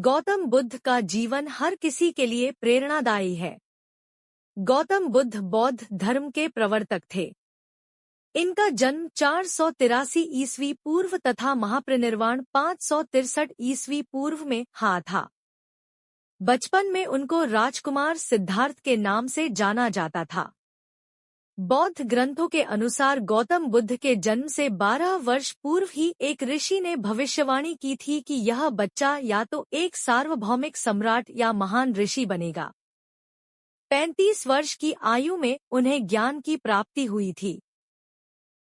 गौतम बुद्ध का जीवन हर किसी के लिए प्रेरणादायी है। गौतम बुद्ध बौद्ध धर्म के प्रवर्तक थे। इनका जन्म 483 ईस्वी पूर्व तथा महापरिनिर्वाण 563 ईस्वी पूर्व में था। बचपन में उनको राजकुमार सिद्धार्थ के नाम से जाना जाता था। बौद्ध ग्रंथों के अनुसार गौतम बुद्ध के जन्म से 12 वर्ष पूर्व ही एक ऋषि ने भविष्यवाणी की थी कि यह बच्चा या तो एक सार्वभौमिक सम्राट या महान ऋषि बनेगा। 35 वर्ष की आयु में उन्हें ज्ञान की प्राप्ति हुई थी।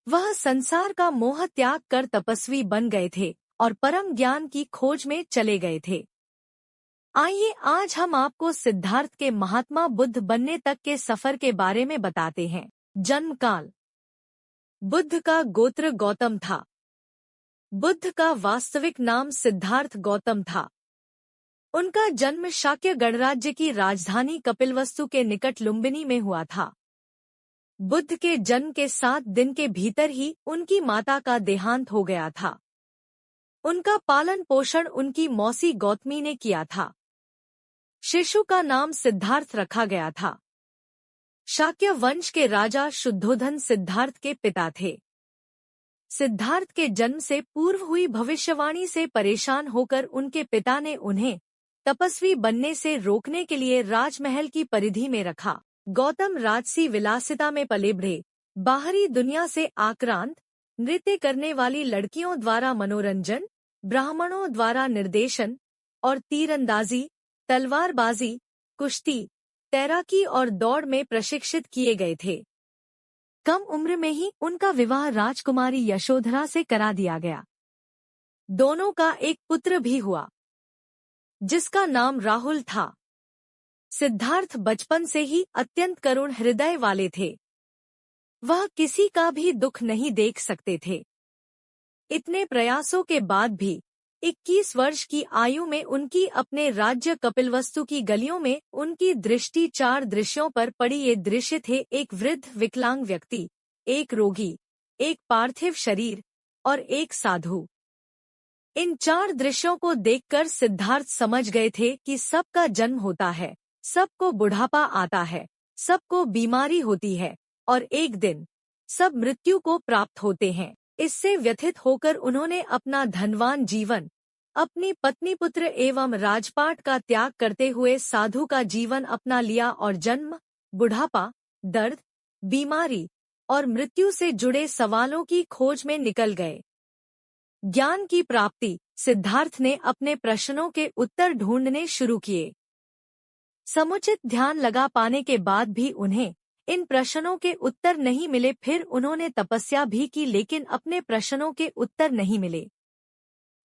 वह संसार का मोह त्याग कर तपस्वी बन गए थे और परम ज्ञान की खोज में चले गए थे। आइए आज हम आपको सिद्धार्थ के महात्मा बुद्ध बनने तक के सफर के बारे में बताते हैं। जन्म काल। बुद्ध का गोत्र गौतम था। बुद्ध का वास्तविक नाम सिद्धार्थ गौतम था। उनका जन्म शाक्य गणराज्य की राजधानी कपिलवस्तु के निकट लुम्बिनी में हुआ था। बुद्ध के जन्म के 7 दिन के भीतर ही उनकी माता का देहांत हो गया था। उनका पालन पोषण उनकी मौसी गौतमी ने किया था। शिशु का नाम सिद्धार्थ रखा गया था। शाक्य वंश के राजा शुद्धोधन सिद्धार्थ के पिता थे। सिद्धार्थ के जन्म से पूर्व हुई भविष्यवाणी से परेशान होकर उनके पिता ने उन्हें तपस्वी बनने से रोकने के लिए राजमहल की परिधि में रखा। गौतम राजसी विलासिता में पले बढ़े, बाहरी दुनिया से आक्रांत, नृत्य करने वाली लड़कियों द्वारा मनोरंजन, ब्राह्मणों द्वारा निर्देशन और तीरंदाजी, तलवारबाजी, कुश्ती, तैराकी और दौड़ में प्रशिक्षित किए गए थे। कम उम्र में ही उनका विवाह राजकुमारी यशोधरा से करा दिया गया। दोनों का एक पुत्र भी हुआ, जिसका नाम राहुल था। सिद्धार्थ बचपन से ही अत्यंत करुण हृदय वाले थे। वह किसी का भी दुख नहीं देख सकते थे। इतने प्रयासों के बाद भी 21 वर्ष की आयु में उनकी अपने राज्य कपिलवस्तु की गलियों में उनकी दृष्टि 4 दृश्यों पर पड़ी। ये दृश्य थे: एक वृद्ध विकलांग व्यक्ति, एक रोगी, एक पार्थिव शरीर और एक साधु। इन 4 दृश्यों को देखकर सिद्धार्थ समझ गए थे कि सबका जन्म होता है, सबको बुढ़ापा आता है, सबको बीमारी होती है और एक दिन सब मृत्यु को प्राप्त होते हैं। इससे व्यथित होकर उन्होंने अपना धनवान जीवन, अपनी पत्नी पुत्र एवं राजपाट का त्याग करते हुए साधु का जीवन अपना लिया और जन्म, बुढ़ापा, दर्द, बीमारी और मृत्यु से जुड़े सवालों की खोज में निकल गए। ज्ञान की प्राप्ति। सिद्धार्थ ने अपने प्रश्नों के उत्तर ढूंढने शुरू किए। समुचित ध्यान लगा पाने के बाद भी उन्हें इन प्रश्नों के उत्तर नहीं मिले। फिर उन्होंने तपस्या भी की, लेकिन अपने प्रश्नों के उत्तर नहीं मिले।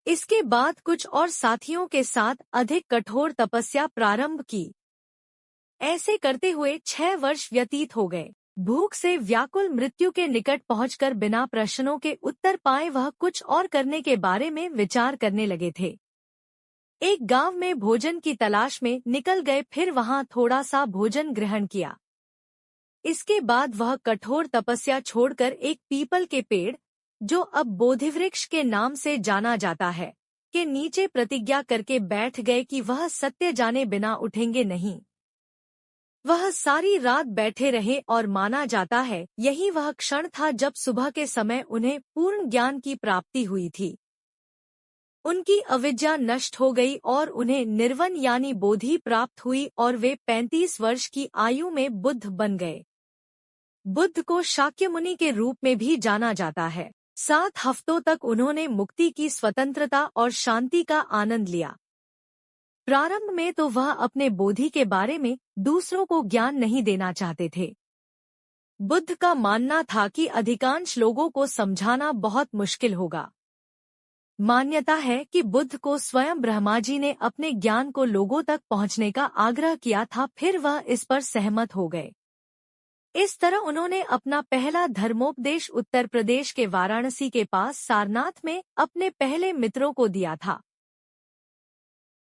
इसके बाद कुछ और साथियों के साथ अधिक कठोर तपस्या प्रारंभ की। ऐसे करते हुए 6 वर्ष व्यतीत हो गए। भूख से व्याकुल मृत्यु के निकट पहुंचकर बिना प्रश्नों के उत्तर पाए वह कुछ और करने के बारे में विचार करने लगे थे। एक गांव में भोजन की तलाश में निकल गए, फिर वहां थोड़ा सा भोजन ग्रहण किया। इसके बाद वह कठोर तपस्या छोड़कर एक पीपल के पेड़, जो अब बोधिवृक्ष के नाम से जाना जाता है, के नीचे प्रतिज्ञा करके बैठ गए कि वह सत्य जाने बिना उठेंगे नहीं। वह सारी रात बैठे रहे और माना जाता है यही वह क्षण था जब सुबह के समय उन्हें पूर्ण ज्ञान की प्राप्ति हुई थी। उनकी अविद्या नष्ट हो गई और उन्हें निर्वन यानी बोधि प्राप्त हुई और वे 35 वर्ष की आयु में बुद्ध बन गए। बुद्ध को शाक्य मुनि के रूप में भी जाना जाता है। 7 हफ्तों तक उन्होंने मुक्ति की स्वतंत्रता और शांति का आनंद लिया। प्रारंभ में तो वह अपने बोधि के बारे में दूसरों को ज्ञान नहीं देना चाहते थे। बुद्ध का मानना था कि अधिकांश लोगों को समझाना बहुत मुश्किल होगा। मान्यता है कि बुद्ध को स्वयं ब्रह्मा जी ने अपने ज्ञान को लोगों तक पहुंचने का आग्रह किया था, फिर वह इस पर सहमत हो गए। इस तरह उन्होंने अपना पहला धर्मोपदेश उत्तर प्रदेश के वाराणसी के पास सारनाथ में अपने पहले मित्रों को दिया था।